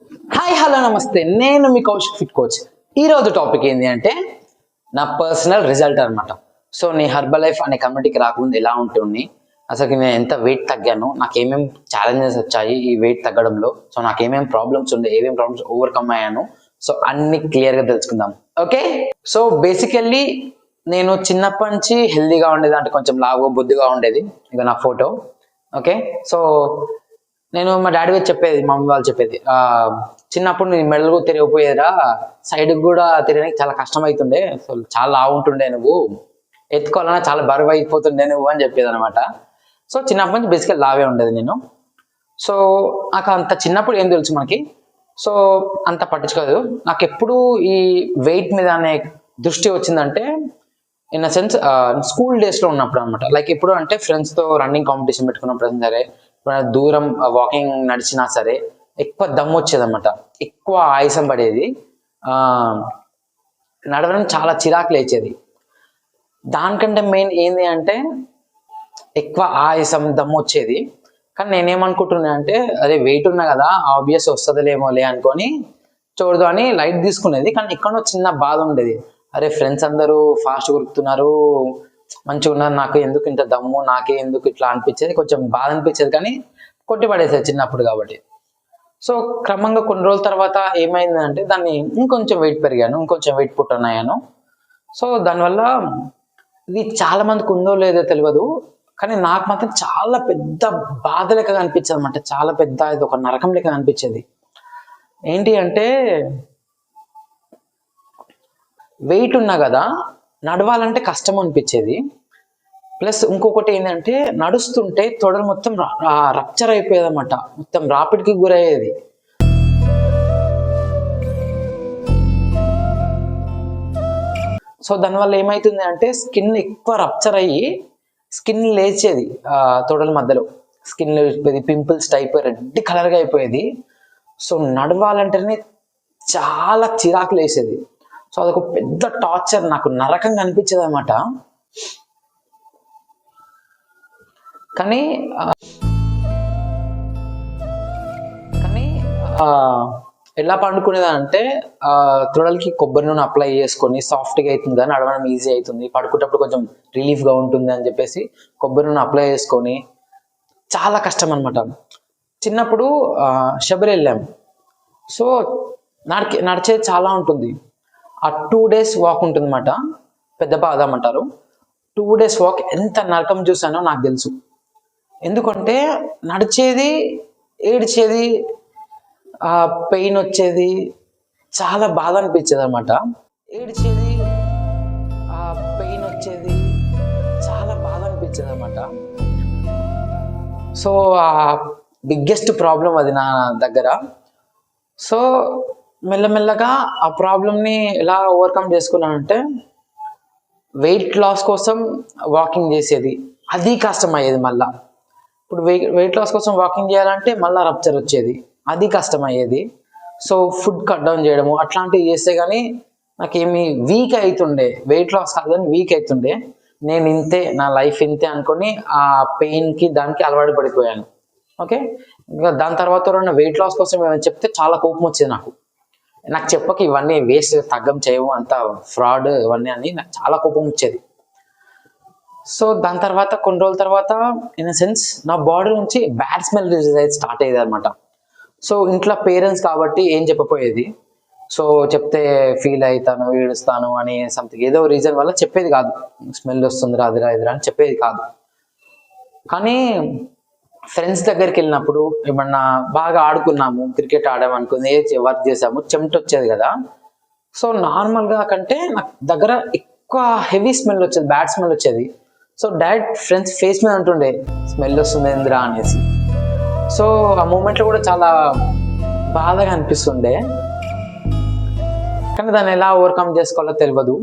Hi hello నమస్తే, నేను మీ Kaushik fit coach. ఈరోజు టాపిక్ ఏంటి అంటే నా పర్సనల్ రిజల్ట్ అనమాట. సో నీ హర్బల్ లైఫ్ అనే కమ్యూనిటీకి రాకముందు ఎలా ఉంటుంది, అసలు నేను ఎంత వెయిట్ తగ్గాను, నాకు ఏమేమి ఛాలెంజెస్ వచ్చాయి ఈ వెయిట్ తగ్గడంలో, సో నాకు ఏమేమి ప్రాబ్లమ్స్ ఉండే, ఏమేమి ప్రాబ్లమ్స్ ఓవర్కమ్ అయ్యాను, సో అన్ని క్లియర్గా తెలుసుకుందాం. ఓకే, సో బేసికల్లీ నేను చిన్నప్పటి నుంచి హెల్దీగా ఉండేది, అంటే కొంచెం లావు బొద్దుగా ఉండేది. ఇక నా ఫోటో. ఓకే, సో నేను మా డాడీ వచ్చి చెప్పేది, మా మమ్మీ వాళ్ళు చెప్పేది, చిన్నప్పుడు నీ మెడలు తిరిగిపోయేరా, సైడ్కి కూడా తిరగడానికి చాలా కష్టం అవుతుండే, సో చాలా లావు ఉంటుండే, నువ్వు ఎత్తుకోవాలన్నా చాలా బరువు అయిపోతుండే నువ్వు అని చెప్పేది అనమాట. సో చిన్నప్పటి నుంచి బేసిక్గా లావే ఉండేది నేను. సో నాకు అంత చిన్నప్పుడు ఏం తెలుసు మనకి, సో అంత పట్టించుకోదు. నాకు ఎప్పుడు ఈ వెయిట్ మీద అనే దృష్టి వచ్చిందంటే ఇన్ అ సెన్స్ స్కూల్ డేస్లో ఉన్నప్పుడు అనమాట. లైక్ ఎప్పుడు అంటే ఫ్రెండ్స్తో రన్నింగ్ కాంపిటీషన్ పెట్టుకున్నప్పుడు సరే, దూరం వాకింగ్ నడిచినా సరే ఎక్కువ దమ్ము వచ్చేది అనమాట, ఎక్కువ ఆయాసం పడేది, నడవడం చాలా చిరాకు లేచేది. దానికంటే మెయిన్ ఏంది అంటే ఎక్కువ ఆయాసం దమ్ము వచ్చేది. కానీ నేనేమనుకుంటున్నా అంటే అదే వెయిట్ ఉన్నా కదా ఆబ్వియస్ వస్తుందిలేమోలే అనుకొని చూడదు అని లైట్ తీసుకునేది. కానీ ఎక్కడో చిన్న బాధ ఉండేది, అరే ఫ్రెండ్స్ అందరూ ఫాస్ట్ కొరుకుతున్నారు, మంచిగా ఉన్నారు, నాకు ఎందుకు ఇంత దమ్ము, నాకే ఎందుకు ఇట్లా అనిపించేది, కొంచెం బాధ అనిపించేది. కానీ కొట్టి పడేసేది చిన్నప్పుడు కాబట్టి. సో క్రమంగా కొన్ని రోజుల తర్వాత ఏమైందంటే దాన్ని ఇంకొంచెం వెయిట్ పెరిగాను, ఇంకొంచెం వెయిట్ పుట్టన్ అయ్యాను. సో దానివల్ల ఇది చాలా మందికి ఉందో లేదో తెలియదు, కానీ నాకు మాత్రం చాలా పెద్ద బాధ లెక్క అనిపించేది అనమాట. చాలా పెద్ద, ఇది ఒక నరకం లెక్క అనిపించేది. ఏంటి అంటే వెయిట్ ఉన్నా కదా నడవాలంటే కష్టం అనిపించేది. ప్లస్ ఇంకొకటి ఏంటంటే నడుస్తుంటే తొడలు మొత్తం రప్చర్ అయిపోయేది అనమాట, మొత్తం రాపిడ్కి గురయ్యేది. సో దానివల్ల ఏమవుతుంది అంటే స్కిన్ ఎక్కువ రప్చర్ అయ్యి స్కిన్ లేచేది, తొడల మధ్యలో స్కిన్ లేచిపోయేది, పింపుల్స్ టైప్ రెడ్ కలర్గా అయిపోయేది. సో నడవాలంటేనే చాలా చిరాకు లేసేది. సో అదొక పెద్ద టార్చర్, నాకు నరకంగా అనిపించేది అనమాట. కానీ ఎలా పండుకునేదంటే తొడలకి కొబ్బరి నూనె అప్లై చేసుకొని సాఫ్ట్గా అవుతుంది కానీ నడవడం ఈజీ అవుతుంది, పడుకునేటప్పుడు కొంచెం రిలీఫ్గా ఉంటుంది అని చెప్పేసి కొబ్బరి నూనె అప్లై చేసుకొని చాలా కష్టం అనమాట. చిన్నప్పుడు శబరి వెళ్ళాము. సో నడిచేది చాలా ఉంటుంది. ఆ 2 days వాక్ ఉంటుంది అన్నమాట, పెద్ద పాదం అంటారు. 2 days వాక్ ఎంత నరకం చూసానో నాకు తెలుసు. ఎందుకంటే నడిచేది, ఏడ్చేది, పెయిన్ వచ్చేది, చాలా బాధ అనిపించేది అనమాట. ఏడ్చేది, పెయిన్ వచ్చేది, చాలా బాధ అనిపించేది అనమాట. సో బిగ్గెస్ట్ ప్రాబ్లం అది నా దగ్గర. సో మెల్లమెల్లగా ఆ ప్రాబ్లమ్ని ఎలా ఓవర్కమ్ చేసుకున్నానంటే వెయిట్ లాస్ కోసం వాకింగ్ చేసేది, అది కష్టం అయ్యేది. మళ్ళీ ఇప్పుడు వెయిట్ లాస్ కోసం వాకింగ్ చేయాలంటే మళ్ళీ రప్చర్ వచ్చేది, అది కష్టం అయ్యేది. సో ఫుడ్ కట్ డౌన్ చేయడము అట్లాంటివి చేస్తే కానీ నాకేమి వీక్ అవుతుండే, వెయిట్ లాస్ కాదు కానీ వీక్ అవుతుండే. నేను ఇంతే, నా లైఫ్ ఇంతే అనుకొని ఆ పెయిన్కి దానికి అలవాటు పడిపోయాను. ఓకే, ఇంకా దాని తర్వాత వెయిట్ లాస్ కోసం ఏమైనా చెప్తే చాలా కోపం వచ్చేది నాకు చెప్పక ఇవన్నీ వేస్ట్, తగ్గం చేయవు, అంత ఫ్రాడ్ ఇవన్నీ అని నాకు చాలా కోపం వచ్చేది. సో దాని తర్వాత కొన్ని రోజుల తర్వాత ఇన్ అ సెన్స్ నా బాడీ నుంచి బ్యాడ్ స్మెల్ రిలీజ్ స్టార్ట్ అయ్యేది అనమాట. సో ఇంట్లో పేరెంట్స్ కాబట్టి ఏం చెప్పపోయేది. సో చెప్తే ఫీల్ అవుతాను, ఏడుస్తాను అని సంథింగ్ ఏదో రీజన్ వల్ల చెప్పేది కాదు, స్మెల్ వస్తుంది రాదురా ఇదిరా అని చెప్పేది కాదు. కానీ ఫ్రెండ్స్ దగ్గరికి వెళ్ళినప్పుడు ఏమన్నా బాగా ఆడుకున్నాము, క్రికెట్ ఆడామనుకుంది, వర్క్ చేసాము, చెమట వచ్చేది కదా. సో నార్మల్గా కంటే నాకు దగ్గర ఎక్కువ హెవీ స్మెల్ వచ్చేది, బ్యాడ్ స్మెల్ వచ్చేది. సో డైరెక్ట్ ఫ్రెండ్స్ ఫేస్ మీద అంటుండే స్మెల్ వస్తుంది ఏందిరా అనేసి. సో ఆ మూమెంట్లో కూడా చాలా బాధగా అనిపిస్తుండే, కానీ దాన్ని ఎలా ఓవర్కమ్ చేసుకోవాలో తెలియదు.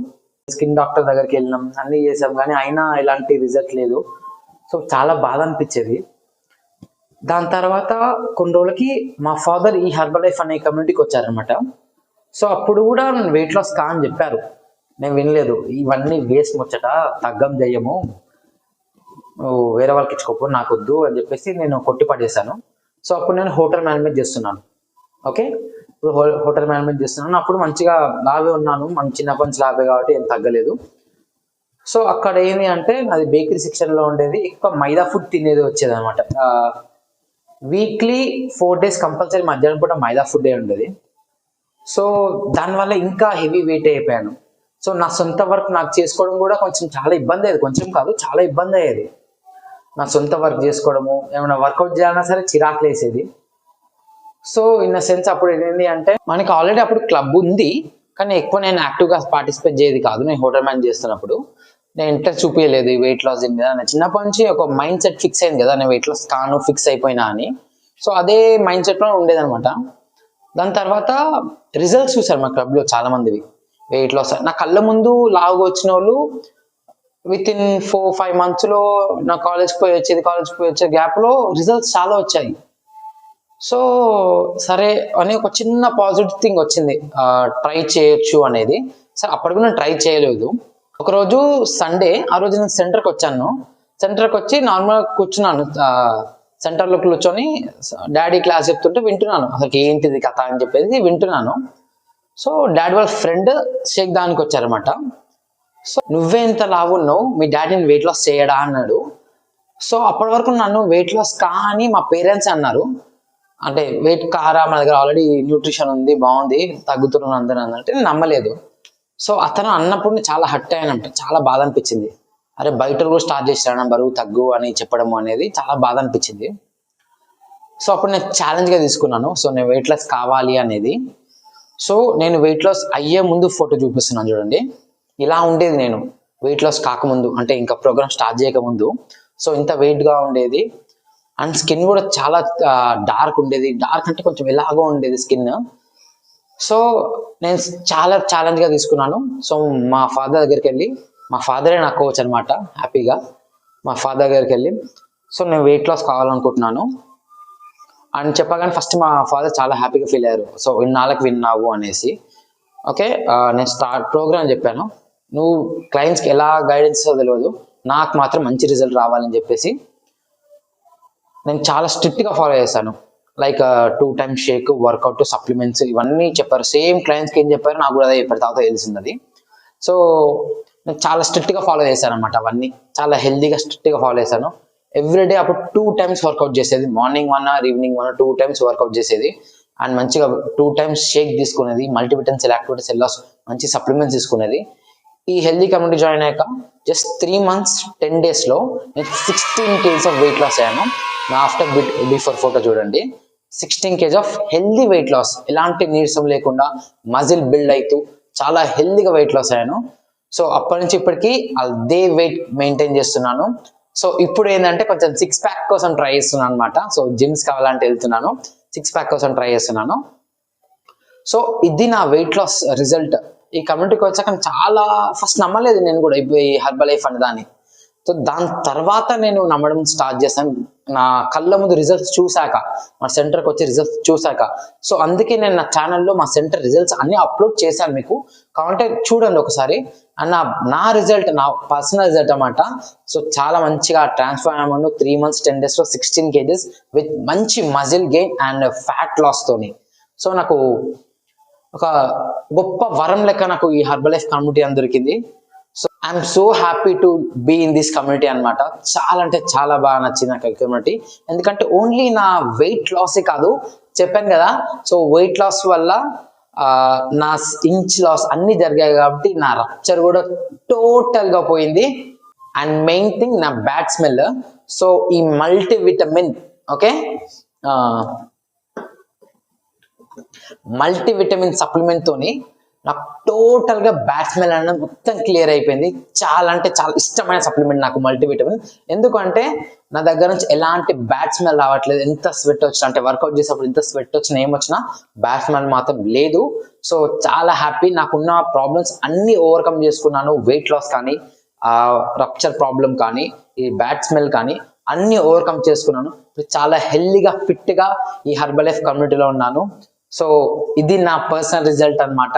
స్కిన్ డాక్టర్ దగ్గరికి వెళ్ళినాం, అన్నీ చేసాం, కానీ అయినా ఎలాంటి రిజల్ట్ లేదు. సో చాలా బాధ అనిపించేది. దాని తర్వాత కొన్ని రోజులకి మా ఫాదర్ ఈ హర్బల్ లైఫ్ అనే కమ్యూనిటీకి వచ్చారనమాట. సో అప్పుడు కూడా నన్ను వెయిట్ లాస్ కా అని చెప్పారు, నేను వినలేదు. ఇవన్నీ వేస్ట్ ముచ్చట, తగ్గం చెయ్యము, వేరే వాళ్ళకి ఇచ్చుకోపో, నాకు వద్దు అని చెప్పేసి నేను కొట్టి పడేశాను. సో అప్పుడు నేను హోటల్ మేనేజ్మెంట్ చేస్తున్నాను. ఓకే. ఇప్పుడు హోటల్ మేనేజ్మెంట్ చేస్తున్నాను. అప్పుడు మంచిగా లావే ఉన్నాను, మన చిన్నప్పటి నుంచి లావే కాబట్టి ఏం తగ్గలేదు. సో అక్కడ ఏంటి అంటే నాది బేకరీ సెక్షన్లో ఉండేది, ఎక్కువ మైదా ఫుడ్ తినేది వచ్చేది అనమాట. వీక్లీ 4 days కంపల్సరీ మధ్యాహ్నం పూట మైదా ఫుడ్ ఉండేది. సో దానివల్ల ఇంకా హెవీ వెయిట్ అయిపోయాను. సో నా సొంత వర్క్ నాకు చేసుకోవడం కూడా కొంచెం చాలా ఇబ్బంది అయ్యేది, కొంచెం కాదు చాలా ఇబ్బంది అయ్యేది. నా సొంత వర్క్ చేసుకోవడము, ఏమైనా వర్కౌట్ చేయాలన్నా సరే చిరాకులు వేసేది. సో ఇన్ సెన్స్ అప్పుడు ఏంటి అంటే మనకి ఆల్రెడీ అప్పుడు క్లబ్ ఉంది, కానీ ఎక్కువ నేను యాక్టివ్గా పార్టిసిపేట్ చేయదు కాదు. నేను హోటల్ మ్యాన్ చేస్తున్నప్పుడు నేను ఇంట్రెస్ట్ చూపించలేదు ఈ వెయిట్ లాస్ దీని మీద. నేను చిన్నప్పటి నుంచి ఒక మైండ్ సెట్ ఫిక్స్ అయింది కదా, నేను వెయిట్ లాస్ కాను, ఫిక్స్ అయిపోయినా అని. సో అదే మైండ్ సెట్లో ఉండేదన్నమాట. దాని తర్వాత రిజల్ట్స్ చూసారు మా క్లబ్లో చాలా మందివి వెయిట్ లాస్. నా కళ్ళ ముందు లావుగా వచ్చిన వాళ్ళు విత్ ఇన్ 4-5 monthsలో నా కాలేజ్కి పోయి వచ్చే గ్యాప్లో రిజల్ట్స్ చాలా వచ్చాయి. సో సరే అని ఒక చిన్న పాజిటివ్ థింగ్ వచ్చింది, ట్రై చేయొచ్చు అనేది. సరే అప్పటికి నేను ట్రై చేయలేదు. ఒకరోజు సండే, ఆ రోజు నేను సెంటర్కి వచ్చాను. సెంటర్కి వచ్చి నార్మల్గా కూర్చున్నాను, సెంటర్లో కూర్చొని డాడీ క్లాస్ చెప్తుంటే వింటున్నాను, అసలు ఏంటిది కథ అని చెప్పేసి వింటున్నాను. సో డాడీ వాళ్ళ ఫ్రెండ్ షేక్ దానికి వచ్చారనమాట. సో నువ్వే ఇంత లావు ఉన్నావు, మీ డాడీని వెయిట్ లాస్ చేయడా అన్నాడు. సో అప్పటి వరకు నన్ను వెయిట్ లాస్ కా అని మా పేరెంట్స్ అన్నారు. అంటే వెయిట్ కారా, మన దగ్గర ఆల్రెడీ న్యూట్రిషన్ ఉంది, బాగుంది, తగ్గుతున్నాను అందరూ అన్నట్టు నేను నమ్మలేదు. సో అతను అన్నప్పుడు నేను చాలా హర్ట్ అయ్యానంట, చాలా బాధ అనిపించింది. అరే బయట కూడా స్టార్ట్ చేశాను బరువు తగ్గు అని చెప్పడం అనేది చాలా బాధ అనిపించింది. సో అప్పుడు నేను ఛాలెంజ్గా తీసుకున్నాను, సో నేను వెయిట్ లాస్ కావాలి అనేది. సో నేను వెయిట్ లాస్ అయ్యే ముందు ఫోటో చూపిస్తున్నాను చూడండి. ఇలా ఉండేది నేను వెయిట్ లాస్ కాకముందు, అంటే ఇంకా ప్రోగ్రామ్ స్టార్ట్ చేయకముందు. సో ఇంత వెయిట్గా ఉండేది, అండ్ స్కిన్ కూడా చాలా డార్క్ ఉండేది. డార్క్ అంటే కొంచెం ఎలాగో ఉండేది స్కిన్. సో నేను చాలా ఛాలెంజ్గా తీసుకున్నాను. సో మా ఫాదర్ దగ్గరికి వెళ్ళి, మా ఫాదరే నా కోచ్ అనమాట, హ్యాపీగా మా ఫాదర్ దగ్గరికి వెళ్ళి సో నేను వెయిట్ లాస్ కావాలనుకుంటున్నాను అని చెప్పగానే ఫస్ట్ మా ఫాదర్ చాలా హ్యాపీగా ఫీల్ అయ్యారు. సో ఇన్నాళ్ళకి విన్నావు అనేసి. ఓకే, నేను ప్రోగ్రామ్ చెప్పాను, నువ్వు క్లయింట్స్కి ఎలా గైడెన్స్ తెలియదు, నాకు మాత్రం మంచి రిజల్ట్ రావాలని చెప్పేసి నేను చాలా స్ట్రిక్ట్గా ఫాలో చేశాను. Like 2 times shake, workout, supplements ఇవన్నీ చెప్పారు. సేమ్ క్లయింట్స్కి ఏం చెప్పారు నాకు కూడా అదే చెప్పారు, తర్వాత తెలిసింది అది. సో నేను చాలా స్ట్రిక్ట్గా ఫాలో చేశాను అనమాట. అవన్నీ చాలా హెల్దీగా స్ట్రిక్ట్గా ఫాలో చేశాను. ఎవ్రీడే అప్పుడు 2 times వర్కౌట్ చేసేది, morning 1 hour, evening 1 hour, 2 times workout చేసేది. అండ్ మంచిగా 2 times షేక్ తీసుకునేది, మల్టీవిటమిన్స్, ఎలాక్టివిటీస్, ఎల్లాస్, మంచి సప్లిమెంట్స్ తీసుకునేది. ఈ హెల్దీ కమ్యూనిటీ జాయిన్ అయ్యాక జస్ట్ 3 months 10 daysలో నేను 16 kgs ఆఫ్ వెయిట్ లాస్ అయ్యాను. నా ఆఫ్టర్ బిఫోర్ ఫోటో చూడండి, 16 kgs of healthy weight loss, ఎలాంటి నీరసం లేకుండా మజిల్ బిల్డ్ అవుతూ చాలా హెల్దీగా వెయిట్ లాస్ అయ్యాను. సో అప్పటి నుంచి ఇప్పటికీ అదే వెయిట్ మెయింటైన్ చేస్తున్నాను. సో ఇప్పుడు ఏంటంటే కొంచెం 6-pack కోసం ట్రై చేస్తున్నాను అనమాట. సో జిమ్స్ కావాలంటే వెళ్తున్నాను, 6-pack కోసం ట్రై చేస్తున్నాను. సో ఇది నా వెయిట్ లాస్ రిజల్ట్. ఈ కమ్యూనిటీకి వచ్చాక చాలా ఫస్ట్ నమ్మలేదు నేను కూడా ఈ హెర్బల్ లైఫ్ అనే దాన్ని. సో దాని తర్వాత నేను నమ్మడం స్టార్ట్ చేశాను, నా కళ్ళ ముందు రిజల్ట్స్ చూశాక, మా సెంటర్కి వచ్చే రిజల్ట్స్ చూశాక. సో అందుకే నేను నా ఛానల్లో మా సెంటర్ రిజల్ట్స్ అన్ని అప్లోడ్ చేశాను, మీకు కావాలంటే చూడండి ఒకసారి. అండ్ నా రిజల్ట్, నా పర్సనల్ రిజల్ట్ అన్నమాట. సో చాలా మంచిగా ట్రాన్స్ఫర్ అయ్యాను 3 months 10 daysలో 16 kgs విత్ మంచి మజిల్ గెయిన్ అండ్ ఫ్యాట్ లాస్తోని. సో నాకు ఒక గొప్ప వరం లెక్క నాకు ఈ హెర్బల్ లైఫ్ కమ్యూనిటీ అని దొరికింది. So I'm so happy to be in this community అనమాట. చాలా అంటే చాలా బాగా నచ్చింది నాకు కమ్యూనిటీ. ఎందుకంటే ఓన్లీ నా వెయిట్ లాసే కాదు, చెప్పాను కదా, సో వెయిట్ లాస్ వల్ల నా ఇంచ్ లాస్ అన్ని జరిగాయి కాబట్టి నా రప్చర్ కూడా టోటల్గా పోయింది. అండ్ మెయిన్ థింగ్ నా బ్యాడ్ స్మెల్. సో ఈ మల్టీవిటమిన్, ఓకే, మల్టీవిటమిన్ సప్లిమెంట్ తోని నాకు టోటల్ గా బ్యాడ్ స్మెల్ అనేది మొత్తం క్లియర్ అయిపోయింది. చాలా అంటే చాలా ఇష్టమైన సప్లిమెంట్ నాకు మల్టీవిటమిన్. ఎందుకంటే నా దగ్గర నుంచి ఎలాంటి బ్యాడ్ స్మెల్ రావట్లేదు. ఎంత స్వెట్ వచ్చినా, అంటే వర్కౌట్ చేసేప్పుడు ఎంత స్వెట్ వచ్చినా ఏమొచ్చినా బ్యాడ్ స్మెల్ మాత్రం లేదు. సో చాలా హ్యాపీ. నాకున్న ప్రాబ్లమ్స్ అన్ని ఓవర్కమ్ చేసుకున్నాను. వెయిట్ లాస్ కానీ, రప్చర్ ప్రాబ్లం కానీ, ఈ బ్యాడ్ స్మెల్ కానీ అన్ని ఓవర్కమ్ చేసుకున్నాను. చాలా హెల్దీగా ఫిట్గా ఈ హెర్బల్ లైఫ్ కమ్యూనిటీలో ఉన్నాను. సో ఇది నా పర్సనల్ రిజల్ట్ అనమాట.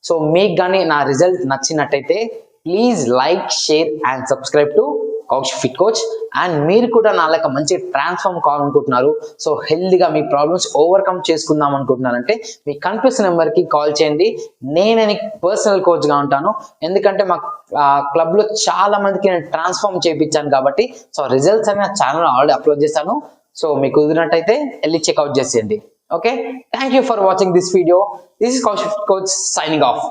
సో మీకు కానీ నా రిజల్ట్ నచ్చినట్టయితే please like, share and subscribe to Kaushik fit coach. And మీరు కూడా నా లెక్క మంచి ట్రాన్స్ఫార్మ్ కావాలనుకుంటున్నారు, సో హెల్దీగా మీ ప్రాబ్లమ్స్ ఓవర్కమ్ చేసుకుందాం అనుకుంటున్నారంటే మీ కనిపిస్తున్న నెంబర్కి కాల్ చేయండి. నేనే పర్సనల్ కోచ్గా ఉంటాను, ఎందుకంటే మా క్లబ్లో చాలా మందికి నేను ట్రాన్స్ఫార్మ్ చేయించాను కాబట్టి. సో రిజల్ట్స్ అని నా ఛానల్ ఆల్రెడీ అప్లోడ్ చేశాను, సో మీకు కుదిరినట్టయితే వెళ్ళి చెక్అవుట్ చేసేయండి. Okay, thank you for watching this video. This is Kaushik fit coach signing off.